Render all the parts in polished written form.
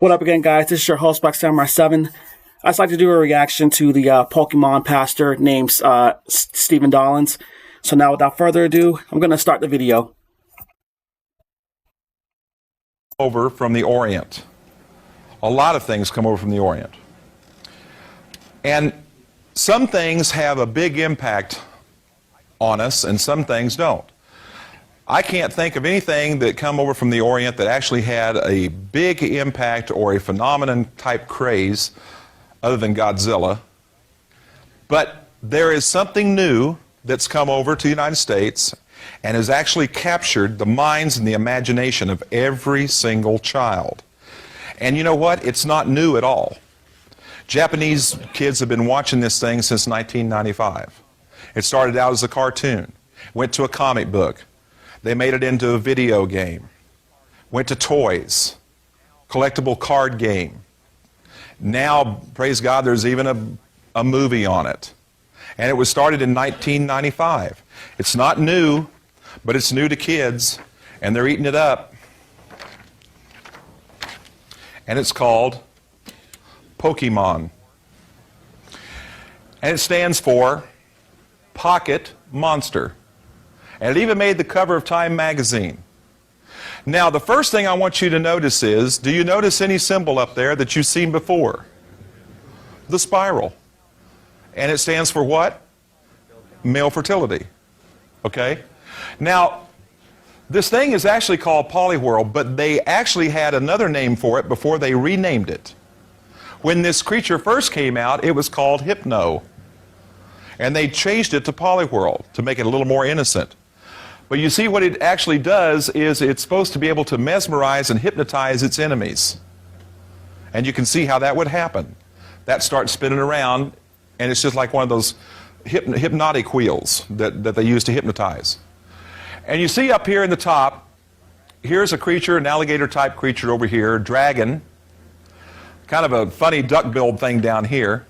What up again, guys? This is your host, Black Samurai 7. I'd like to do a reaction to the Pokemon pastor named Stephen Dollins. So now, without further ado, I'm going to start the video. Over from the Orient. A lot of things come over from the Orient. And some things have a big impact on us and some things don't. I can't think of anything that come over from the Orient that actually had a big impact or a phenomenon type craze other than Godzilla. But there is something new that's come over to the United States and has actually captured the minds and the imagination of every single child. And you know what? It's not new at all. Japanese kids have been watching this thing since 1995. It started out as a cartoon, went to a comic book. They made it into a video game, went to toys, collectible card game. Now, praise God, there's even a movie on it. And it was started in 1995. It's not new, but it's new to kids, and they're eating it up. And it's called Pokemon. And it stands for Pocket Monster. And it even made the cover of Time magazine. Now, the first thing I want you to notice is, do you notice any symbol up there that you've seen before? The spiral. And it stands for what? Male fertility. Okay? Now, this thing is actually called Polyworld, but they actually had another name for it before they renamed it. When this creature first came out, it was called Hypno. And they changed it to Polyworld to make it a little more innocent. But you see, what it actually does is it's supposed to be able to mesmerize and hypnotize its enemies. And you can see how that would happen. That starts spinning around, and it's just like one of those hypnotic wheels that they use to hypnotize. And you see up here in the top, here's a creature, an alligator-type creature over here, dragon. Kind of a funny duck-billed thing down here.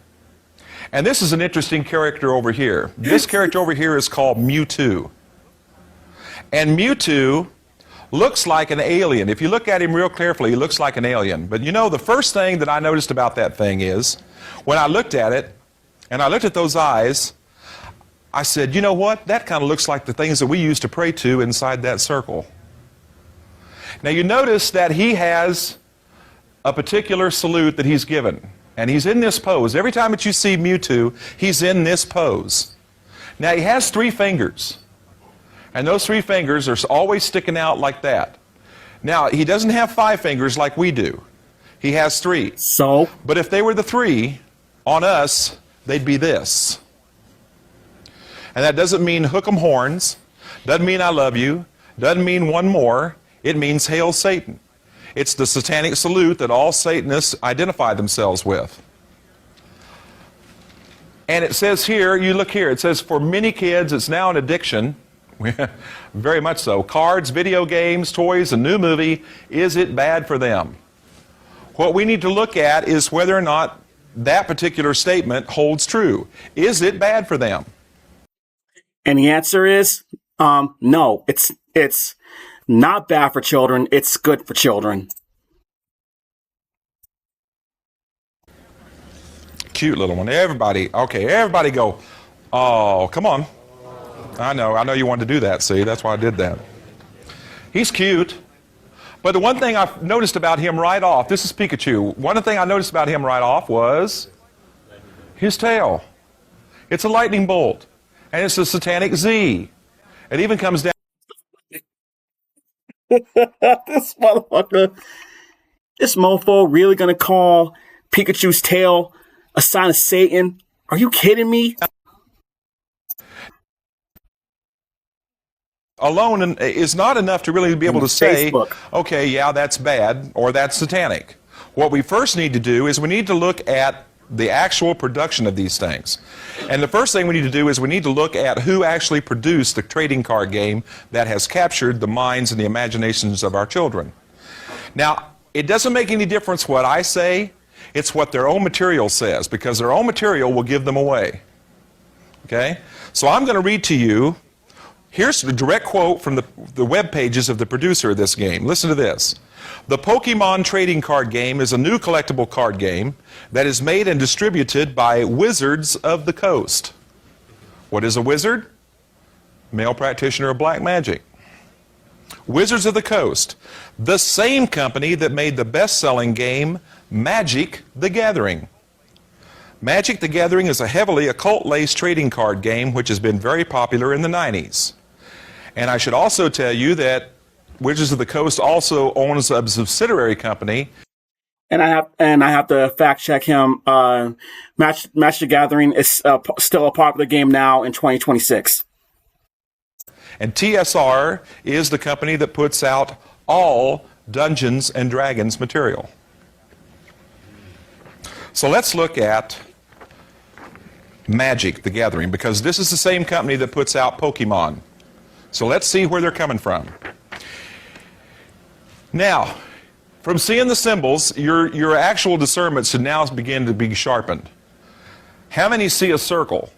And this is an interesting character over here. This character over here is called Mewtwo. And Mewtwo looks like an alien. If you look at him real carefully, he looks like an alien. But you know, the first thing that I noticed about that thing is, when I looked at it, and I looked at those eyes, I said, you know what? That kind of looks like the things that we used to pray to inside that circle. Now you notice that he has a particular salute that he's given. And he's in this pose. Every time that you see Mewtwo, he's in this pose. Now he has 3 fingers. And those 3 fingers are always sticking out like that. Now, he doesn't have 5 fingers like we do. He has 3. So? But if they were the 3, on us, they'd be this. And that doesn't mean hook 'em horns. Doesn't mean I love you. Doesn't mean one more. It means hail Satan. It's the satanic salute that all Satanists identify themselves with. And it says here, you look here, it says for many kids it's now an addiction. Very much so. Cards, video games, toys, a new movie. Is it bad for them? What we need to look at is whether or not that particular statement holds true. Is it bad for them? And the answer is, no. It's not bad for children. It's good for children. Cute little one. Everybody, okay, everybody go, oh, come on. I know you wanted to do that, see, that's why I did that. He's cute, but the one thing I've noticed about him right off, this is Pikachu, one thing I noticed about him right off was his tail. It's a lightning bolt, and it's a satanic Z. It even comes down. This motherfucker, this mofo really gonna call Pikachu's tail a sign of Satan? Are you kidding me? Alone is not enough to really be able to say, Facebook. okay, yeah, that's bad, or that's satanic. What we first need to do is we need to look at the actual production of these things. And the first thing we need to do is we need to look at who actually produced the trading card game that has captured the minds and the imaginations of our children. Now, it doesn't make any difference what I say, it's what their own material says, because their own material will give them away. Okay? So I'm going to read to you. Here's the direct quote from the web pages of the producer of this game. Listen to this. The Pokemon trading card game is a new collectible card game that is made and distributed by Wizards of the Coast. What is a wizard? Male practitioner of black magic. Wizards of the Coast, the same company that made the best-selling game Magic the Gathering. Magic the Gathering is a heavily occult-laced trading card game which has been very popular in the 90s. And I should also tell you that Wizards of the Coast also owns a subsidiary company. And I have to fact check him. Magic the Gathering is still a popular game now in 2026. And TSR is the company that puts out all Dungeons and Dragons material. So let's look at Magic the Gathering, because this is the same company that puts out Pokemon. So let's see where they're coming from. Now, from seeing the symbols, your actual discernment should now begin to be sharpened. How many see a circle?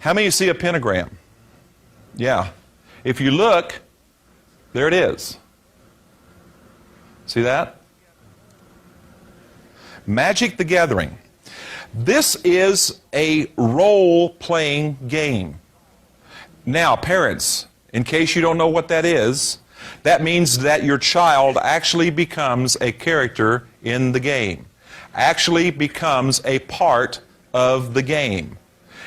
How many see a pentagram? Yeah. If you look, there it is. See that? Magic the Gathering. This is a role-playing game. Now, parents, in case you don't know what that is, that means that your child actually becomes a character in the game, actually becomes a part of the game.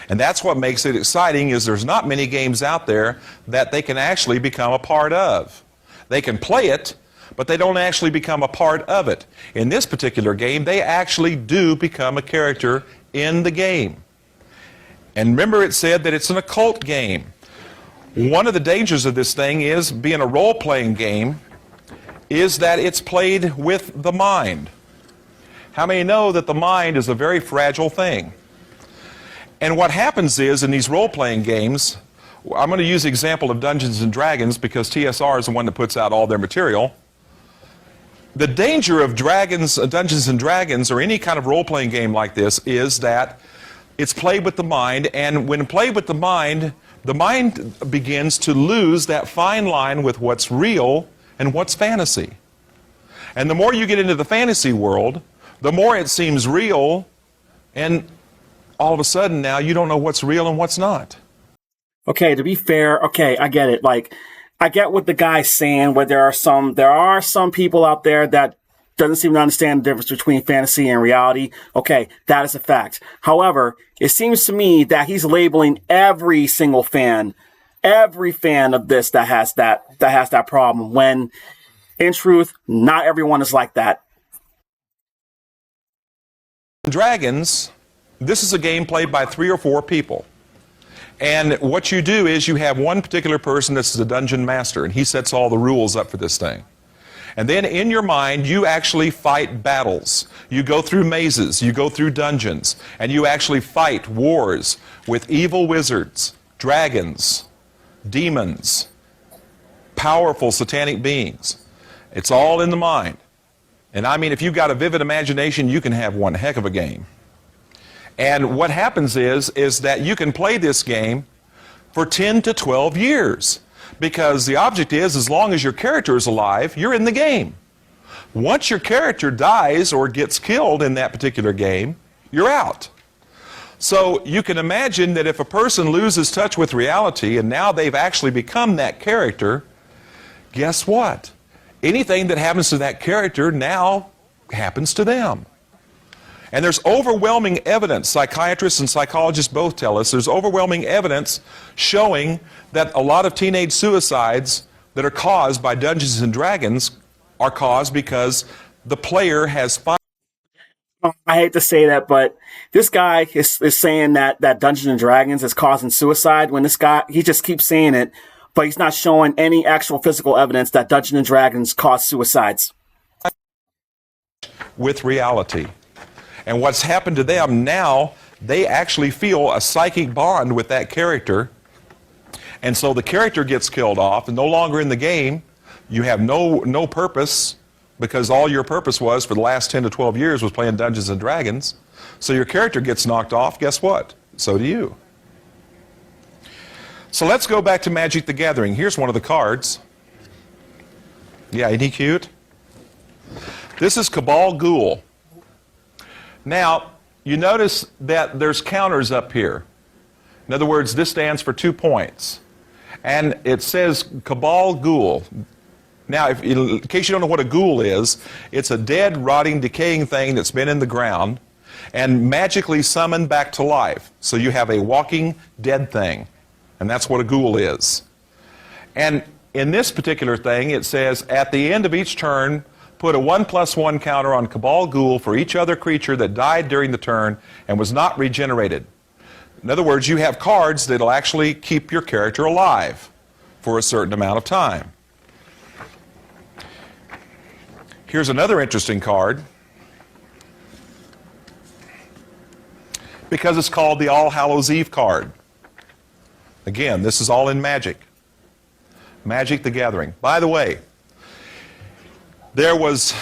And that's what makes it exciting, is there's not many games out there that they can actually become a part of. They can play it, but they don't actually become a part of it. In this particular game, they actually do become a character in the game. And remember, it said that it's an occult game. One of the dangers of this thing is, being a role-playing game, is that it's played with the mind. How many know that the mind is a very fragile thing? And what happens is, in these role-playing games, I'm going to use the example of Dungeons and Dragons because TSR is the one that puts out all their material. The danger of Dungeons and Dragons, or any kind of role-playing game like this, is that it's played with the mind, and when played with the mind begins to lose that fine line with what's real and what's fantasy. And the more you get into the fantasy world, the more it seems real, and all of a sudden now you don't know what's real and what's not. Okay, to be fair, okay, I get it. Like, I get what the guy's saying, where there are some people out there that doesn't seem to understand the difference between fantasy and reality. Okay, that is a fact. However, it seems to me that he's labeling every single fan, every fan of this that has that problem, when in truth, not everyone is like that. Dragons, this is a game played by 3 or 4 people. And what you do is you have one particular person that's the dungeon master, and he sets all the rules up for this thing. And then in your mind, you actually fight battles. You go through mazes, you go through dungeons, and you actually fight wars with evil wizards, dragons, demons, powerful satanic beings. It's all in the mind. And I mean, if you've got a vivid imagination, you can have one heck of a game. And what happens is that you can play this game for 10 to 12 years. Because the object is, as long as your character is alive, you're in the game. Once your character dies or gets killed in that particular game, you're out. So you can imagine that if a person loses touch with reality and now they've actually become that character, guess what? Anything that happens to that character now happens to them. And there's overwhelming evidence, psychiatrists and psychologists both tell us, there's overwhelming evidence showing that a lot of teenage suicides that are caused by Dungeons and Dragons are caused because the player has... I hate to say that, but this guy is saying that Dungeons and Dragons is causing suicide, when this guy, he just keeps saying it, but he's not showing any actual physical evidence that Dungeons and Dragons cause suicides. With reality. And what's happened to them now, they actually feel a psychic bond with that character. And so the character gets killed off and no longer in the game. You have no purpose, because all your purpose was for the last 10 to 12 years was playing Dungeons and Dragons. So your character gets knocked off. Guess what? So do you. So let's go back to Magic the Gathering. Here's one of the cards. Yeah, isn't he cute? This is Cabal Ghoul. Now, you notice that there's counters up here. In other words, this stands for 2 points. And it says Cabal Ghoul. Now, in case you don't know what a ghoul is, it's a dead, rotting, decaying thing that's been in the ground and magically summoned back to life. So you have a walking dead thing. And that's what a ghoul is. And in this particular thing, it says, at the end of each turn, put a 1+1 counter on Cabal Ghoul for each other creature that died during the turn and was not regenerated. In other words, you have cards that'll actually keep your character alive for a certain amount of time. Here's another interesting card, because it's called the All Hallows Eve card. Again, this is all in Magic. Magic the Gathering. By the way, there was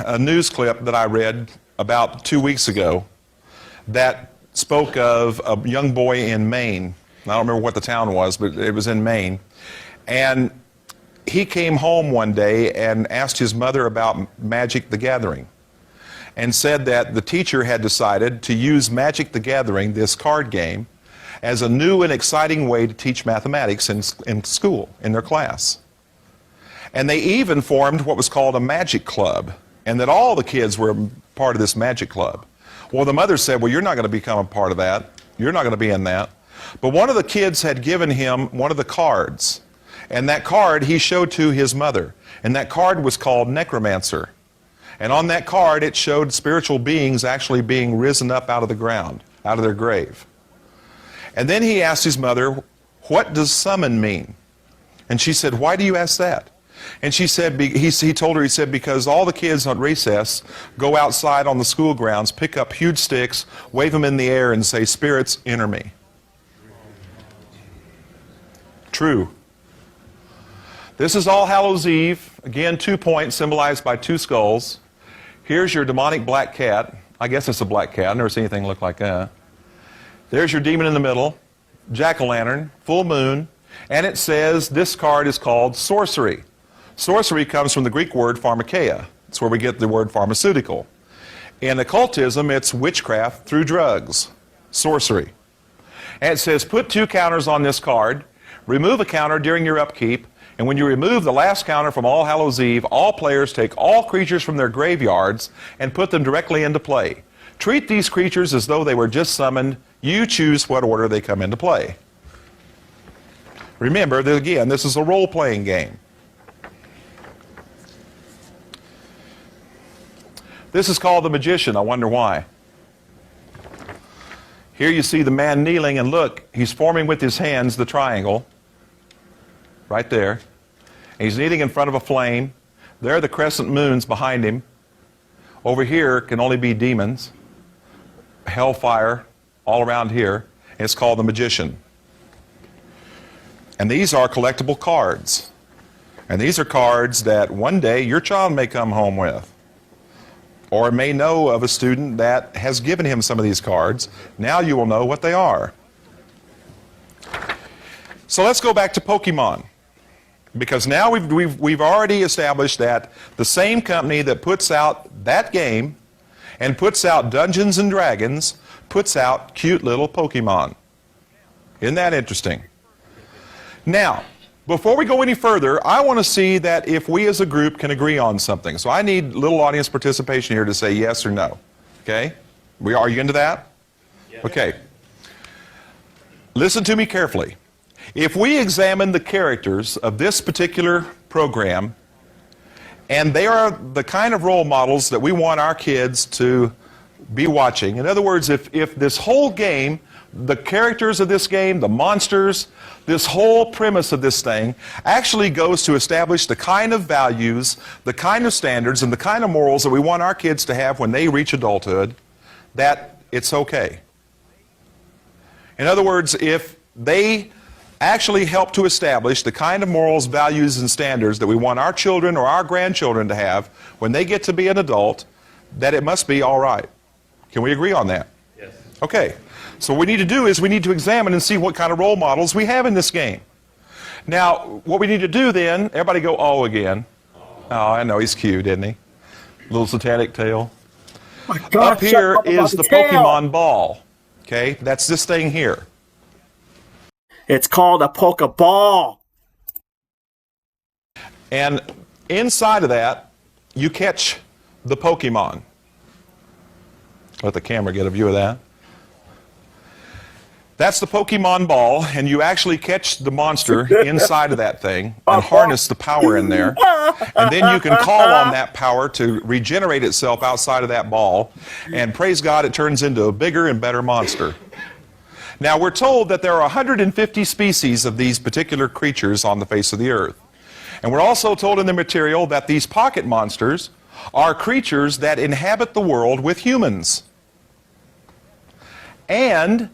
a news clip that I read about 2 weeks ago that spoke of a young boy in Maine. I don't remember what the town was, but it was in Maine. And he came home one day and asked his mother about Magic the Gathering and said that the teacher had decided to use Magic the Gathering, this card game, as a new and exciting way to teach mathematics in school, in their class. And they even formed what was called a magic club, and that all the kids were part of this magic club. Well, the mother said, well, you're not going to become a part of that. You're not going to be in that. But one of the kids had given him one of the cards, and that card he showed to his mother. And that card was called Necromancer. And on that card, it showed spiritual beings actually being risen up out of the ground, out of their grave. And then he asked his mother, what does summon mean? And she said, why do you ask that? And she said, he told her, he said, because all the kids on recess go outside on the school grounds, pick up huge sticks, wave them in the air, and say, spirits, enter me. True. This is All Hallows Eve. Again, 2 points symbolized by 2 skulls. Here's your demonic black cat. I guess it's a black cat. I've never seen anything look like that. There's your demon in the middle. Jack-o'-lantern, full moon. And it says this card is called sorcery. Sorcery comes from the Greek word pharmakeia. It's where we get the word pharmaceutical. In occultism, it's witchcraft through drugs. Sorcery. And it says put 2 counters on this card, remove a counter during your upkeep, and when you remove the last counter from All Hallows Eve, all players take all creatures from their graveyards and put them directly into play. Treat these creatures as though they were just summoned. You choose what order they come into play. Remember that, again, this is a role-playing game. This is called the Magician. I wonder why. Here you see the man kneeling, and look, he's forming with his hands the triangle. Right there. And he's kneeling in front of a flame. There are the crescent moons behind him. Over here can only be demons. Hellfire all around here. And it's called the Magician. And these are collectible cards. And these are cards that one day your child may come home with. Or may know of a student that has given him some of these cards. Now you will know what they are. So let's go back to Pokemon. Because now we've already established that the same company that puts out that game and puts out Dungeons and Dragons puts out cute little Pokemon. Isn't that interesting? Now, before we go any further, I want to see that if we as a group can agree on something. So I need little audience participation here to say yes or no. Okay? Are you into that? Yeah. Okay. Listen to me carefully. If we examine the characters of this particular program, and they are the kind of role models that we want our kids to be watching. In other words, if this whole game, the characters of this game, the monsters, this whole premise of this thing actually goes to establish the kind of values, the kind of standards, and the kind of morals that we want our kids to have when they reach adulthood, that it's okay. In other words, if they actually help to establish the kind of morals, values, and standards that we want our children or our grandchildren to have when they get to be an adult, that it must be all right. Can we agree on that? Yes. Okay. So what we need to do is we need to examine and see what kind of role models we have in this game. Now, what we need to do then, everybody go, oh, again. Oh, I know, he's cute, isn't he? Little satanic tail. My God, Up here shut up about is the tail. Pokemon ball. Okay, that's this thing here. It's called a Pokeball. And inside of that, you catch the Pokemon. Let the camera get a view of that. That's the Pokemon ball, and you actually catch the monster inside of that thing and harness the power in there. And then you can call on that power to regenerate itself outside of that ball. And praise God, it turns into a bigger and better monster. Now, we're told that there are 150 species of these particular creatures on the face of the earth. And we're also told in the material that these pocket monsters are creatures that inhabit the world with humans. And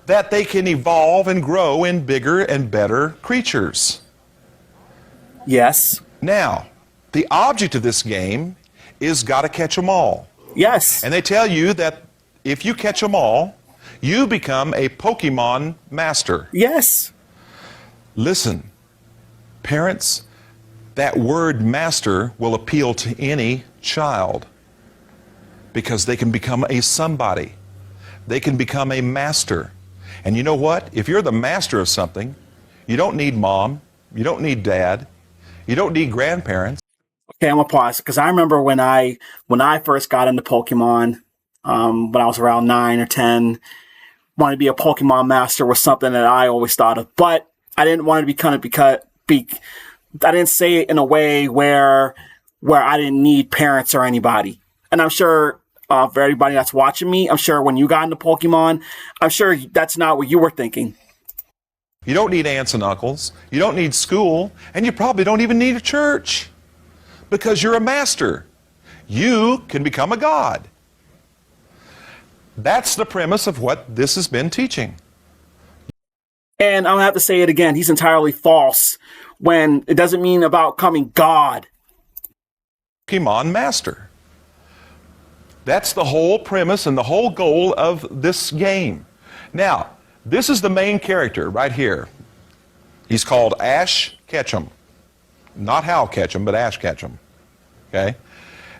that they can evolve and grow in bigger and better creatures. Yes. Now, the object of this game is gotta catch 'em all. Yes. And they tell you that if you catch 'em all, you become a Pokemon master. Yes. Listen, parents, that word master will appeal to any child because they can become a somebody. They can become a master. And you know what? If you're the master of something, you don't need mom, you don't need dad, you don't need grandparents. Okay, I'm gonna pause because I remember when I first got into Pokemon, when I was around 9 or 10, wanting to be a Pokemon master was something that I always thought of. But I didn't want to I didn't say it in a way where I didn't need parents or anybody. And I'm sure for everybody that's watching me, I'm sure when you got into Pokemon, I'm sure that's not what you were thinking. You don't need aunts and uncles, you don't need school, and you probably don't even need a church because you're a master. You can become a god. That's the premise of what this has been teaching. And I'm going to have to say it again. He's entirely false when it doesn't mean about becoming God. Pokemon master. That's the whole premise and the whole goal of this game. Now, this is the main character right here. He's called Ash Ketchum. Not Hal Ketchum, but Ash Ketchum. Okay?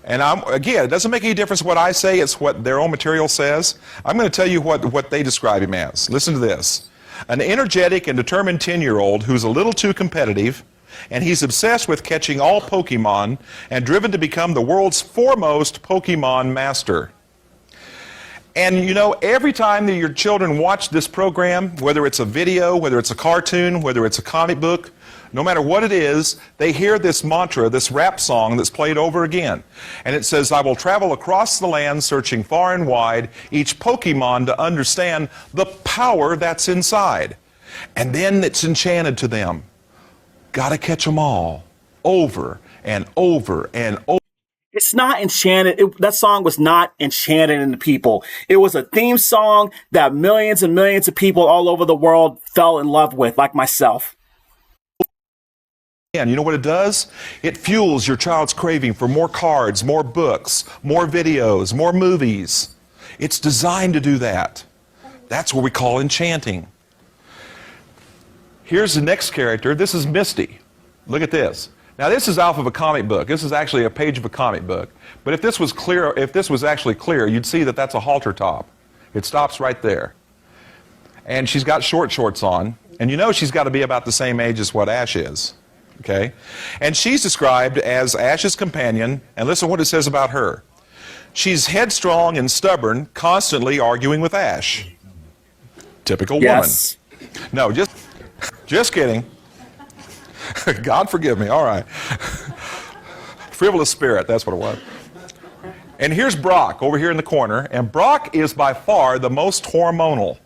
And again, it doesn't make any difference what I say, it's what their own material says. I'm going to tell you what they describe him as. Listen to this. An energetic and determined 10-year-old who's a little too competitive, and he's obsessed with catching all Pokemon and driven to become the world's foremost Pokemon master. And you know, every time that your children watch this program, whether it's a video, whether it's a cartoon, whether it's a comic book, no matter what it is, they hear this mantra, this rap song that's played over again. And it says, I will travel across the land searching far and wide, each Pokemon to understand the power that's inside. And then it's enchanted to them. Gotta catch them all, over and over and over. It's not enchanted. That song was not enchanted into people. It was a theme song that millions and millions of people all over the world fell in love with, like myself. And you know what it does? It fuels your child's craving for more cards, more books, more videos, more movies. It's designed to do that. That's what we call enchanting. Here's the next character. This is Misty. Look at this. Now this is off of a comic book. This is actually a page of a comic book. But if this was clear, if this was actually clear, you'd see that that's a halter top. It stops right there. And she's got short shorts on. And you know she's got to be about the same age as what Ash is. Okay? And she's described as Ash's companion. And listen to what it says about her. She's headstrong and stubborn, constantly arguing with Ash. Typical Yes. woman. No, just kidding. God forgive me. All right. Frivolous spirit, that's what it was. And here's Brock over here in the corner. And Brock is by far the most hormonal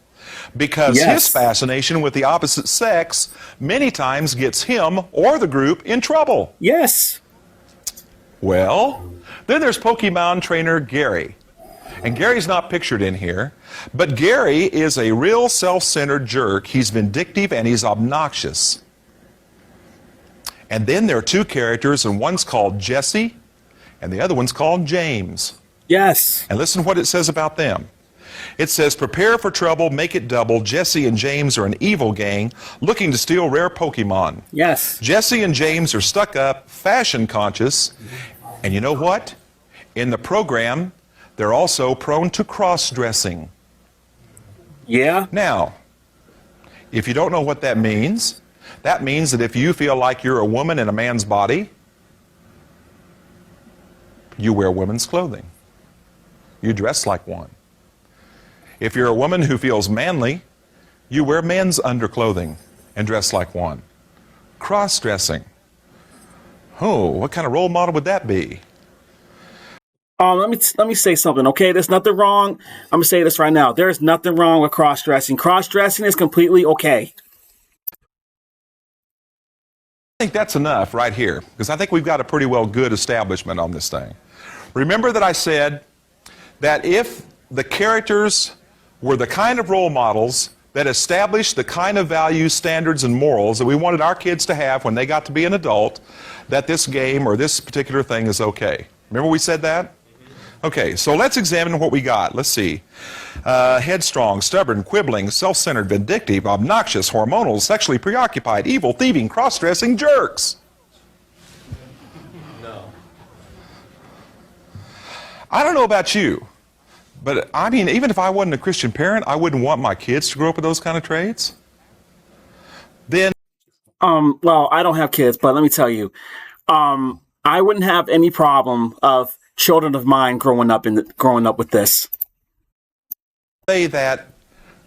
because his fascination with the opposite sex many times gets him or the group in trouble. Yes. Well, then there's Pokemon trainer Gary. And Gary's not pictured in here, but Gary is a real self-centered jerk. He's vindictive and he's obnoxious. And then there are two characters, and one's called Jesse, and the other one's called James. Yes. And listen to what it says about them. It says, prepare for trouble, make it double. Jesse and James are an evil gang looking to steal rare Pokemon. Yes. Jesse and James are stuck up, fashion conscious, and you know what? In the program, they're also prone to cross-dressing. Yeah. Now, if you don't know what that means that if you feel like you're a woman in a man's body, you wear women's clothing. You dress like one. If you're a woman who feels manly, you wear men's underclothing and dress like one. Cross-dressing. Oh, what kind of role model would that be? Let me say something, okay? There's nothing wrong. I'm gonna say this right now. There is nothing wrong with cross-dressing. Cross-dressing is completely okay. I think that's enough right here, because I think we've got a pretty well good establishment on this thing. Remember that I said that if the characters were the kind of role models that established the kind of values, standards, and morals that we wanted our kids to have when they got to be an adult, that this game or this particular thing is okay. Remember we said that? Okay, so let's examine what we got. Let's see. Headstrong, stubborn, quibbling, self-centered, vindictive, obnoxious, hormonal, sexually preoccupied, evil, thieving, cross-dressing jerks. No. I don't know about you, but I mean, even if I wasn't a Christian parent, I wouldn't want my kids to grow up with those kind of traits. Then, well, I don't have kids, but let me tell you, I wouldn't have any problem of children of mine growing up with this. Say that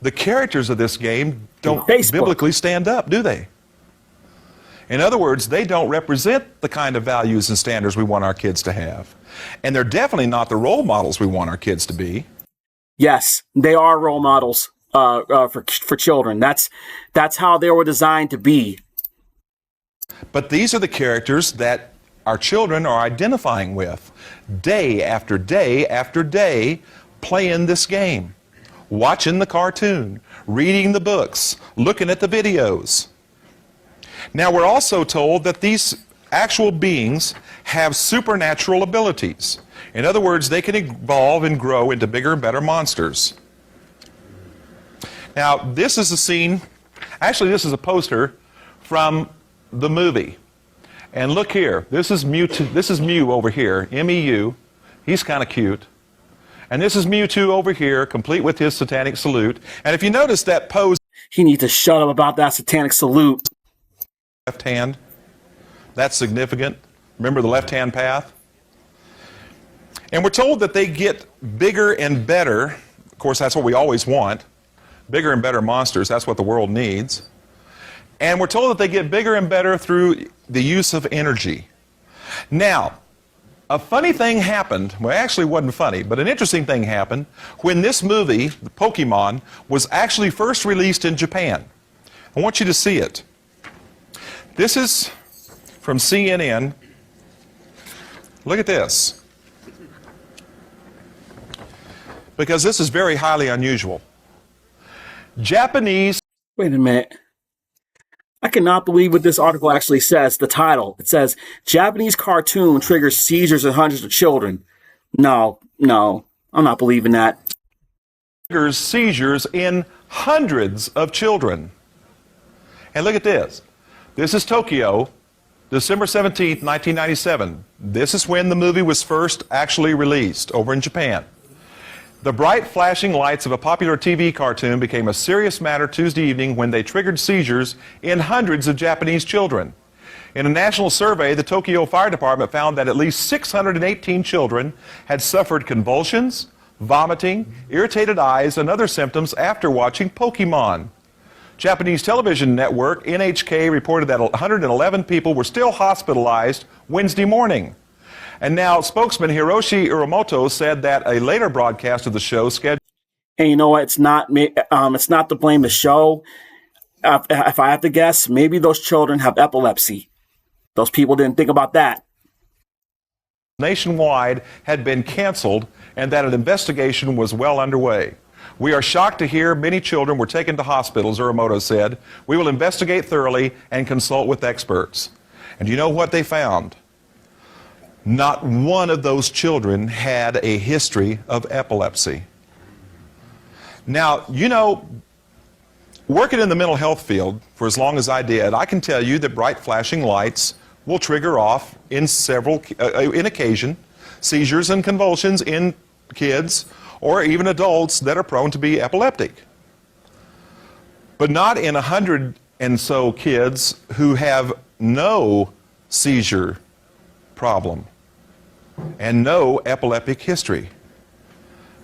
the characters of this game don't Facebook. biblically stand up, do they? In other words, they don't represent the kind of values and standards we want our kids to have. And they're definitely not the role models we want our kids to be. Yes, they are role models for children. That's how they were designed to be. But these are the characters that our children are identifying with day after day after day, playing this game, watching the cartoon, reading the books, looking at the videos. Now, we're also told that these actual beings have supernatural abilities. In other words, they can evolve and grow into bigger and better monsters. Now, this is a scene, actually this is a poster from the movie. And look here, this is Mew over here, M-E-U. He's kind of cute. And this is Mewtwo over here, complete with his satanic salute. And if you notice that pose, He needs to shut up about that satanic salute. left hand, that's significant. Remember the left-hand path? And we're told that they get bigger and better. Of course, that's what we always want. Bigger and better monsters, that's what the world needs. And we're told that they get bigger and better through the use of energy. Now, a funny thing happened. Well, actually, it wasn't funny, but an interesting thing happened when this movie, Pokemon, was actually first released in Japan. I want you to see it. This is from CNN. Look at this. Because this is very highly unusual. Japanese. Wait a minute. I cannot believe what this article actually says. The title. It says, Japanese cartoon triggers seizures in hundreds of children. No, I'm not believing that. Triggers seizures in hundreds of children. And look at this. This is Tokyo, December 17th, 1997. This is when the movie was first actually released over in Japan. The bright flashing lights of a popular TV cartoon became a serious matter Tuesday evening when they triggered seizures in hundreds of Japanese children. In a national survey, the Tokyo Fire Department found that at least 618 children had suffered convulsions, vomiting, irritated eyes, and other symptoms after watching Pokemon. Japanese television network NHK reported that 111 people were still hospitalized Wednesday morning. And now, spokesman Hiroshi Uramoto said that a later broadcast of the show scheduled. And you know what? It's not to blame the show. If I have to guess, maybe those children have epilepsy. Those people didn't think about that. Nationwide had been canceled and that an investigation was well underway. We are shocked to hear many children were taken to hospitals, Uramoto said. We will investigate thoroughly and consult with experts. And you know what they found? Not one of those children had a history of epilepsy. Now, you know, working in the mental health field for as long as I did, I can tell you that bright flashing lights will trigger off in in occasion, seizures and convulsions in kids or even adults that are prone to be epileptic. But not in 100 and so kids who have no seizure problem and no epileptic history.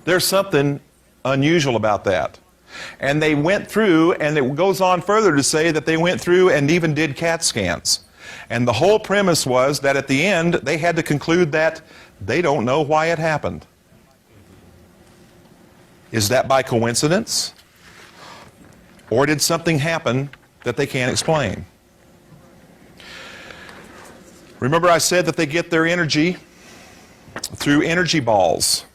There's something unusual about that. And they went through, and it goes on further to say that they went through and even did CAT scans. And the whole premise was that at the end, they had to conclude that they don't know why it happened. Is that by coincidence? Or did something happen that they can't explain? Remember I said that they get their energy through energy balls.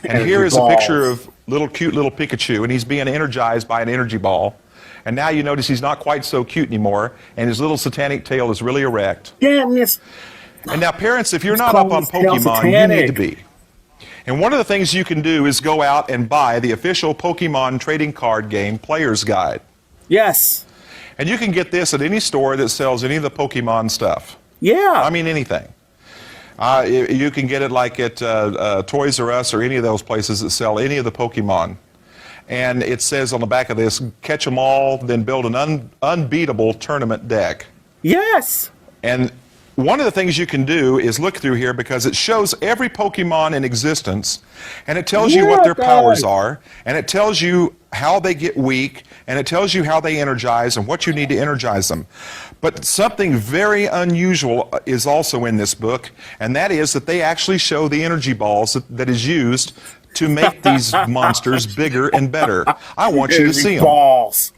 And here is a picture of cute little Pikachu, and he's being energized by an energy ball. And now you notice he's not quite so cute anymore, and his little satanic tail is really erect. Yeah, and now parents, if you're not up on Pokemon, you need to be. And one of the things you can do is go out and buy the official Pokemon trading card game Player's Guide. Yes. And you can get this at any store that sells any of the Pokemon stuff. Yeah. I mean, anything. You can get it like at Toys R Us or any of those places that sell any of the Pokemon. And it says on the back of this, catch them all, then build an unbeatable tournament deck. Yes. And one of the things you can do is look through here because it shows every Pokemon in existence, and it tells you what their powers are, and it tells you how they get weak, and it tells you how they energize and what you need to energize them. But something very unusual is also in this book, and that is that they actually show the energy balls that is used to make these monsters bigger and better. I want you to see them. Balls.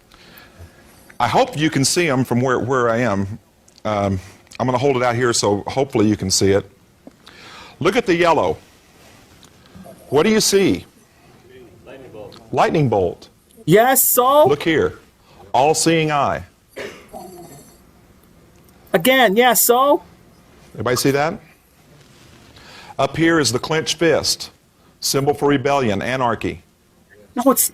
I hope you can see them from where I am. I'm going to hold it out here so hopefully you can see it. Look at the yellow. What do you see? Lightning bolt. Lightning bolt. Yes, so? Look here. All-seeing eye. Again, yes, so? Everybody see that? Up here is the clenched fist, symbol for rebellion, anarchy. No, it's...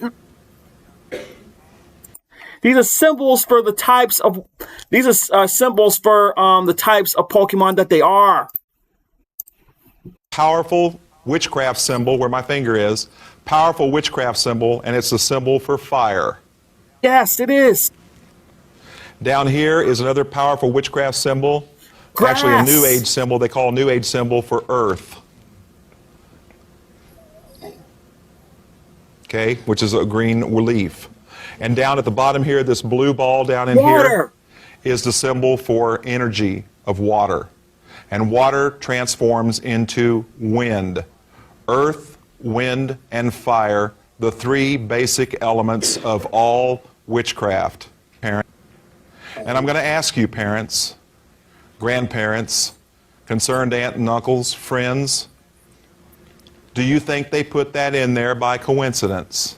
These are symbols for the types of... These are symbols for the types of Pokemon that they are. Powerful witchcraft symbol, where my finger is. Powerful witchcraft symbol, and it's a symbol for fire. Yes, it is. Down here is another powerful witchcraft symbol. Grass. Actually a New Age symbol. They call a New Age symbol for earth. Okay, which is a green leaf. And down at the bottom here, this blue ball down in here is the symbol for energy of water. And water transforms into wind. Earth, wind, and fire, the three basic elements of all witchcraft. Parents. And I'm going to ask you, parents, grandparents, concerned aunt and uncles, friends, do you think they put that in there by coincidence?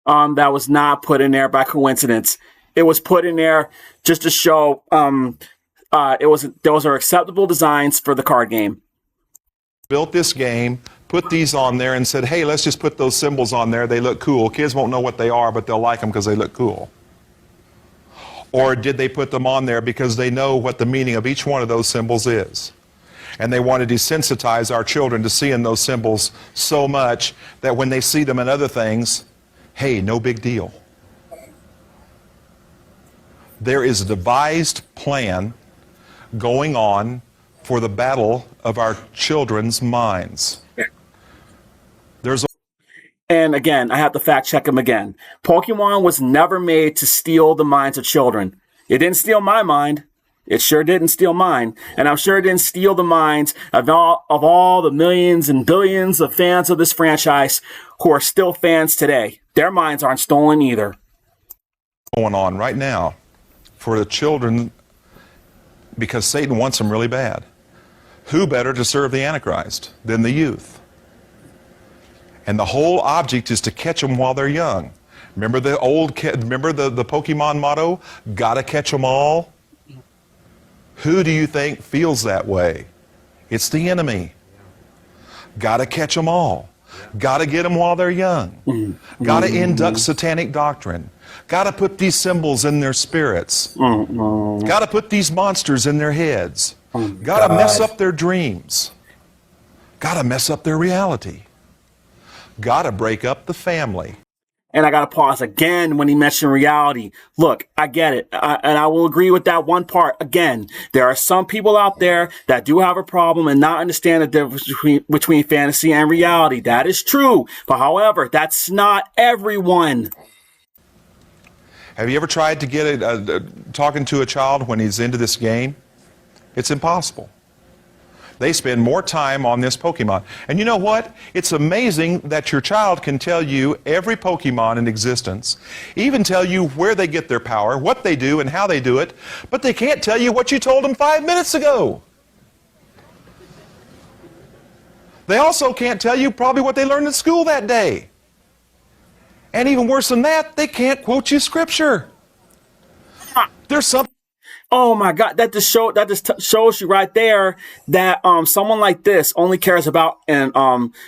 That was not put in there by coincidence. It was put in there just to show those are acceptable designs for the card game. Built this game, put these on there and said, hey, let's just put those symbols on there. They look cool. Kids won't know what they are, but they'll like them because they look cool. Or did they put them on there because they know what the meaning of each one of those symbols is? And they want to desensitize our children to seeing those symbols so much that when they see them in other things, hey, no big deal. There is a devised plan going on for the battle of our children's minds. And again, I have to fact check him again. Pokemon was never made to steal the minds of children. It didn't steal my mind. It sure didn't steal mine. And I'm sure it didn't steal the minds of all the millions and billions of fans of this franchise who are still fans today. Their minds aren't stolen either. Going on right now for the children, because Satan wants them really bad. Who better to serve the Antichrist than the youth? And the whole object is to catch them while they're young. Remember the Pokemon motto? Gotta catch them all? Who do you think feels that way? It's the enemy. Gotta catch them all. Got to get them while they're young. Got to induct Mm-hmm. satanic doctrine. Got to put these symbols in their spirits. Mm-hmm. Got to put these monsters in their heads. Oh my Got to mess God. up their dreams. Got to mess up their reality. Got to break up the family. And I got to pause again when he mentioned reality. Look, I get it. And I will agree with that one part. Again, there are some people out there that do have a problem and not understand the difference between fantasy and reality. That is true. But however, that's not everyone. Have you ever tried to get talking to a child when he's into this game? It's impossible. They spend more time on this Pokemon. And you know what? It's amazing that your child can tell you every Pokemon in existence, even tell you where they get their power, what they do, and how they do it, but they can't tell you what you told them 5 minutes ago. They also can't tell you probably what they learned in school that day. And even worse than that, they can't quote you scripture. There's something. Oh my God, that just shows you right there that someone like this only cares about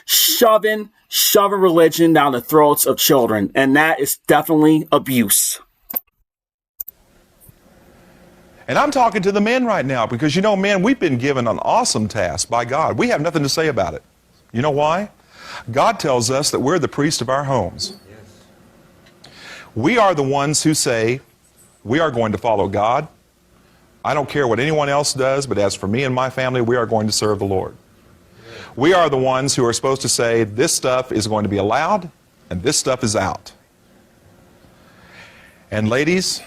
shoving religion down the throats of children, and that is definitely abuse. And I'm talking to the men right now because, you know, men, we've been given an awesome task by God. We have nothing to say about it. You know why? God tells us that we're the priest of our homes. We are the ones who say, we are going to follow God. I don't care what anyone else does, but as for me and my family, we are going to serve the Lord. We are the ones who are supposed to say, this stuff is going to be allowed, and this stuff is out. And ladies,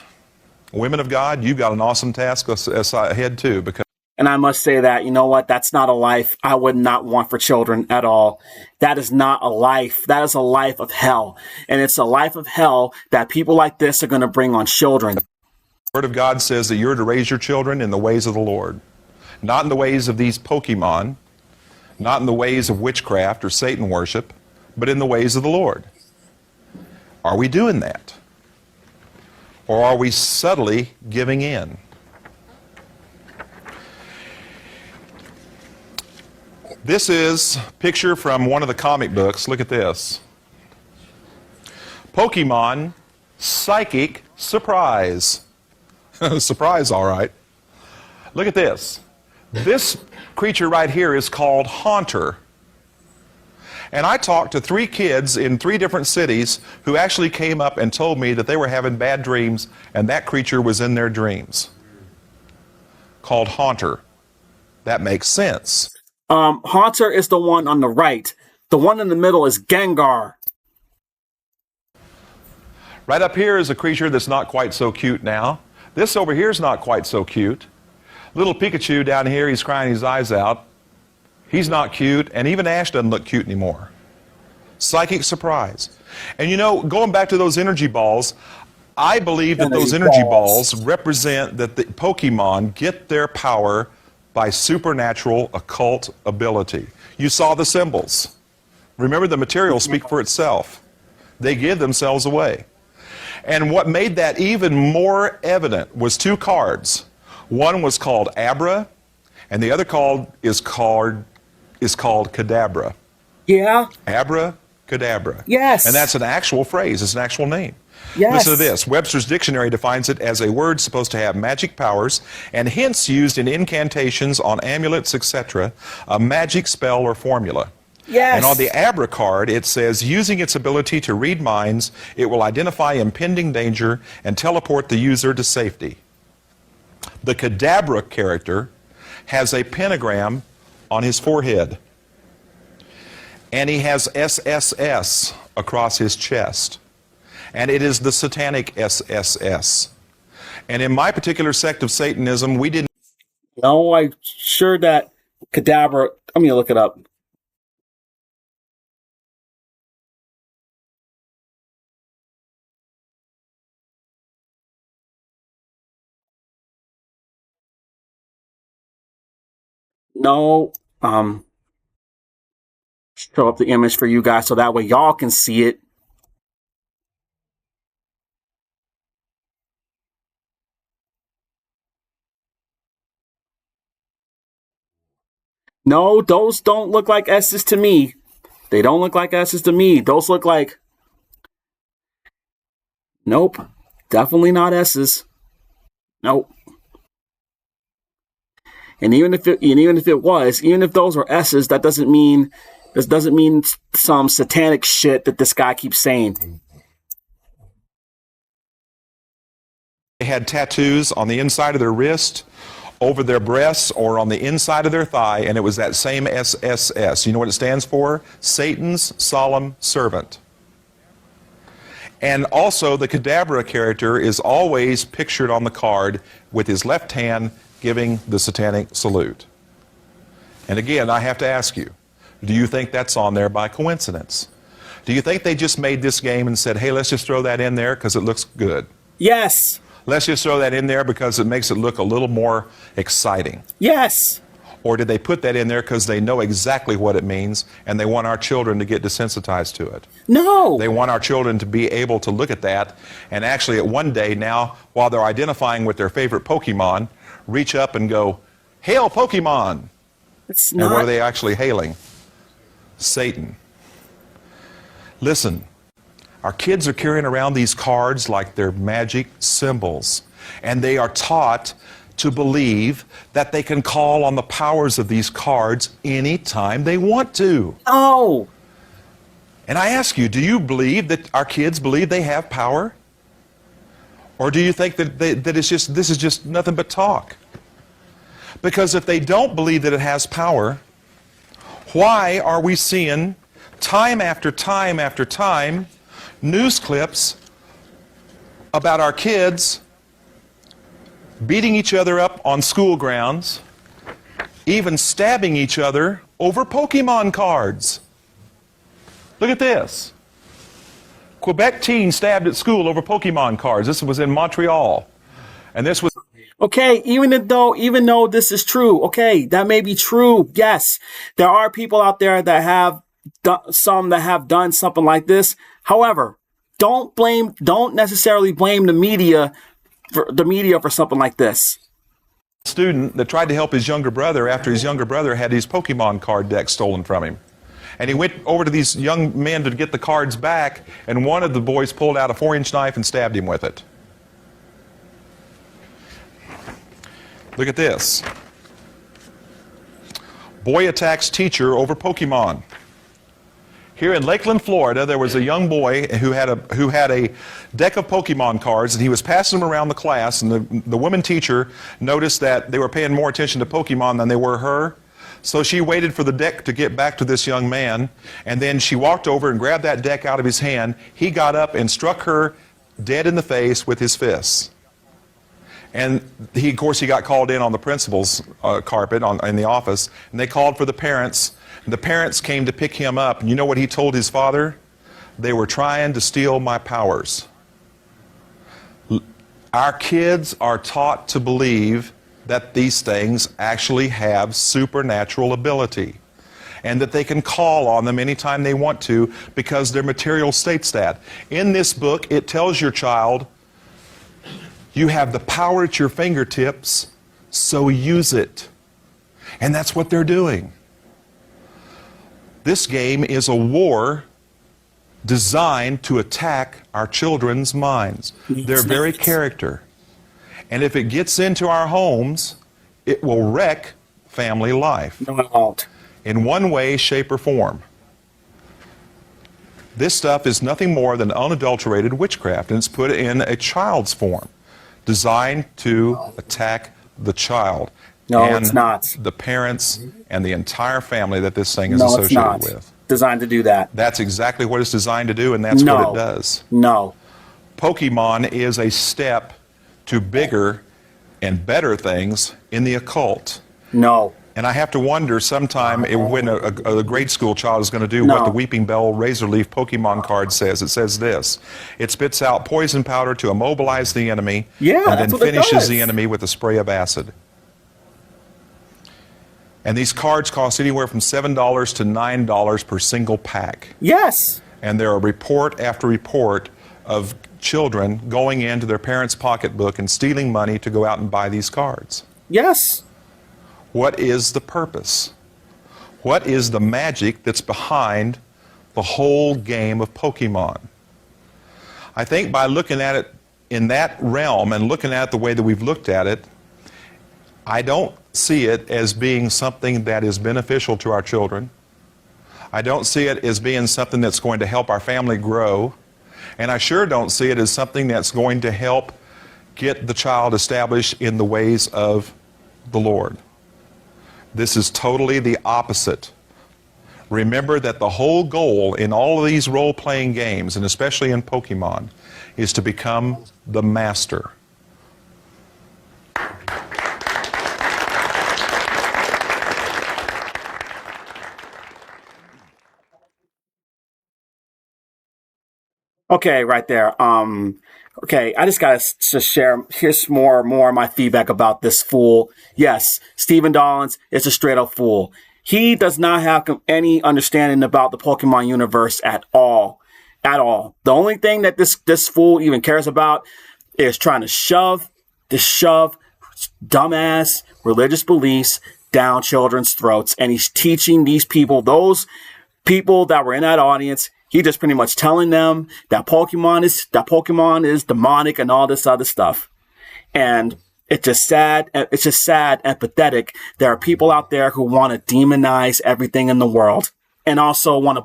women of God, you've got an awesome task ahead too, because And I must say that, you know what, that's not a life I would not want for children at all. That is not a life. That is a life of hell. And it's a life of hell that people like this are going to bring on children. the Word of God says that you're to raise your children in the ways of the Lord. Not in the ways of these Pokemon, not in the ways of witchcraft or Satan worship, but in the ways of the Lord. Are we doing that? Or are we subtly giving in? This is a picture from one of the comic books. Look at this. Pokemon Psychic Surprise. Surprise, all right. Look at this. This creature right here is called Haunter. And I talked to 3 kids in 3 different cities who actually came up and told me that they were having bad dreams and that creature was in their dreams. Called Haunter. That makes sense. Haunter is the one on the right. The one in the middle is Gengar. Right up here is a creature that's not quite so cute now. This over here is not quite so cute. Little Pikachu down here, he's crying his eyes out. He's not cute, and even Ash doesn't look cute anymore. Psychic Surprise. And you know, going back to those energy balls, I believe that those energy balls represent that the Pokemon get their power by supernatural occult ability. You saw the symbols. Remember, the materials speak for itself. They give themselves away. And what made that even more evident was 2 cards. One was called Abra, and the other is called Kadabra. Yeah. Abra, Kadabra. Yes. And that's an actual phrase. It's an actual name. Yes. Listen to this. Webster's Dictionary defines it as a word supposed to have magic powers and hence used in incantations, on amulets, etc., a magic spell or formula. Yes. And on the Abra card, it says, using its ability to read minds, it will identify impending danger and teleport the user to safety. The Kadabra character has a pentagram on his forehead. And he has SSS across his chest. And it is the satanic SSS. And in my particular sect of Satanism, we didn't. No, I'm sure that Kadabra, I'm going to look it up. No, show up the image for you guys so that way y'all can see it. No, those don't look like S's to me. They don't look like S's to me. Those look like, nope, definitely not S's. Nope. And even if those were S's, that doesn't mean some satanic shit that this guy keeps saying. They had tattoos on the inside of their wrist, over their breasts, or on the inside of their thigh, and it was that same SSS. You know what it stands for? Satan's solemn servant. And also, the Cadabra character is always pictured on the card with his left hand giving the satanic salute. And again, I have to ask you, do you think that's on there by coincidence? Do you think they just made this game and said, hey, let's just throw that in there because it looks good? Yes. Let's just throw that in there because it makes it look a little more exciting. Yes. Or did they put that in there because they know exactly what it means and they want our children to get desensitized to it? No. They want our children to be able to look at that and actually at one day now, while they're identifying with their favorite Pokemon, reach up and go, hail Pokemon! It's And not. what are they actually hailing? Satan. Listen, our kids are carrying around these cards like they're magic symbols, and they are taught to believe that they can call on the powers of these cards anytime they want to. Oh. And I ask you, do you believe that our kids believe they have power? Or do you think that this is just nothing but talk? Because if they don't believe that it has power, why are we seeing time after time after time news clips about our kids beating each other up on school grounds, even stabbing each other over Pokemon cards? Look at this. Quebec teen stabbed at school over Pokemon cards. This was in Montreal. And this was... Okay, even though this is true, okay, that may be true. Yes, there are people out there that have done something like this. However, don't necessarily blame the media for something like this. Student that tried to help his younger brother after his younger brother had his Pokemon card deck stolen from him. And he went over to these young men to get the cards back, and one of the boys pulled out a 4-inch knife and stabbed him with it. Look at this. Boy attacks teacher over Pokemon. Here in Lakeland, Florida, there was a young boy who had a deck of Pokemon cards, and he was passing them around the class, and the woman teacher noticed that they were paying more attention to Pokemon than they were her. So she waited for the deck to get back to this young man, and then she walked over and grabbed that deck out of his hand. He got up and struck her dead in the face with his fists. And of course, he got called in on the principal's carpet in the office, and they called for the parents. And the parents came to pick him up, and you know what he told his father? They were trying to steal my powers. Our kids are taught to believe that these things actually have supernatural ability, and that they can call on them anytime they want to because their material states that. In this book, it tells your child, you have the power at your fingertips, so use it. And that's what they're doing. This game is a war designed to attack our children's minds, their very character. And if it gets into our homes, it will wreck family life. No, it won't. In one way, shape, or form. This stuff is nothing more than unadulterated witchcraft, and it's put in a child's form, designed to attack the child. No, and it's not. The parents and the entire family that this thing is No, it's associated not with. designed to do that. That's exactly what it's designed to do, and that's what it does. No. Pokemon is a step to bigger and better things in the occult. No. And I have to wonder sometime when a grade school child is going to do what the Weeping Bell Razor Leaf Pokemon card says. It says this. It spits out poison powder to immobilize the enemy, and then finishes the enemy with a spray of acid. And these cards cost anywhere from $7 to $9 per single pack. Yes. And there are report after report of children going into their parents' pocketbook and stealing money to go out and buy these cards. Yes. What is the purpose? What is the magic that's behind the whole game of Pokemon. I think by looking at it in that realm and looking at it the way that we've looked at it, I don't see it as being something that is beneficial to our children. I don't see it as being something that's going to help our family grow. And I sure don't see it as something that's going to help get the child established in the ways of the Lord. This is totally the opposite. Remember that the whole goal in all of these role-playing games, and especially in Pokemon, is to become the master. Okay, right there. Okay, I just gotta share. Here's more of my feedback about this fool. Yes, Stephen Dollins is a straight up fool. He does not have any understanding about the Pokemon universe at all. At all. The only thing that this fool even cares about is trying to shove dumbass religious beliefs down children's throats. And he's teaching these people, those people that were in that audience, he just pretty much telling them that Pokemon is demonic and all this other stuff. And it's just sad and pathetic. There are people out there who want to demonize everything in the world and also want to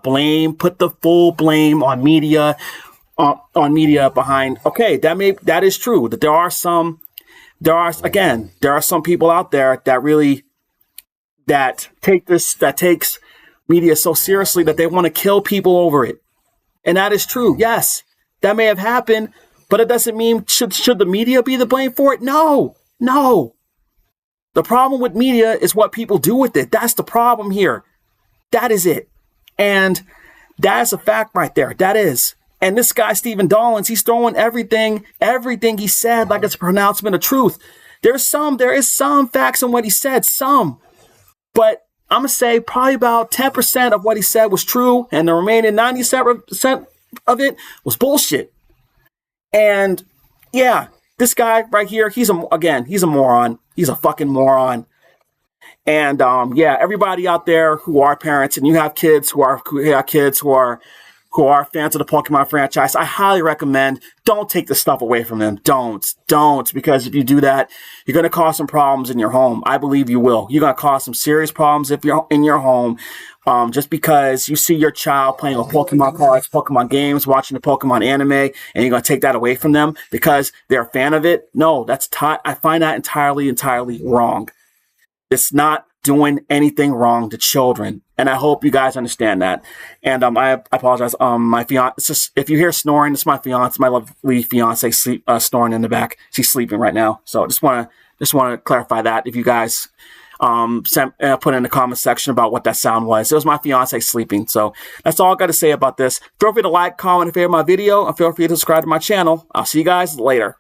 put the full blame on media, behind. Okay, that is true. That there are some people out there that takes media so seriously that they want to kill people over it. And that is true. Yes, that may have happened, but it doesn't mean should the media be the blame for it? No. The problem with media is what people do with it. That's the problem here. That is it. And that's a fact right there. That is. And this guy, Stephen Dollins, he's throwing everything he said like it's a pronouncement of truth. There is some facts in what he said, but I'm going to say probably about 10% of what he said was true, and the remaining 97% of it was bullshit. And yeah, this guy right here, he's a moron. He's a fucking moron. And everybody out there who are parents and you have kids who are fans of the Pokemon franchise, I highly recommend don't take the stuff away from them. Don't, because if you do that, you're going to cause some problems in your home. I believe you will. You're going to cause some serious problems if you're in your home, just because you see your child playing with Pokemon cards, Pokemon games, watching the Pokemon anime, and you're going to take that away from them because they're a fan of it. No, I find that entirely wrong. It's not doing anything wrong to children. And I hope you guys understand that. And I apologize. My fiance, if you hear snoring, it's my fiance, my lovely fiance, snoring in the back. She's sleeping right now. So just want to clarify that. If you guys put in the comment section about what that sound was, it was my fiance sleeping. So that's all I got to say about this. Feel free to like, comment, and favorite my video, and feel free to subscribe to my channel. I'll see you guys later.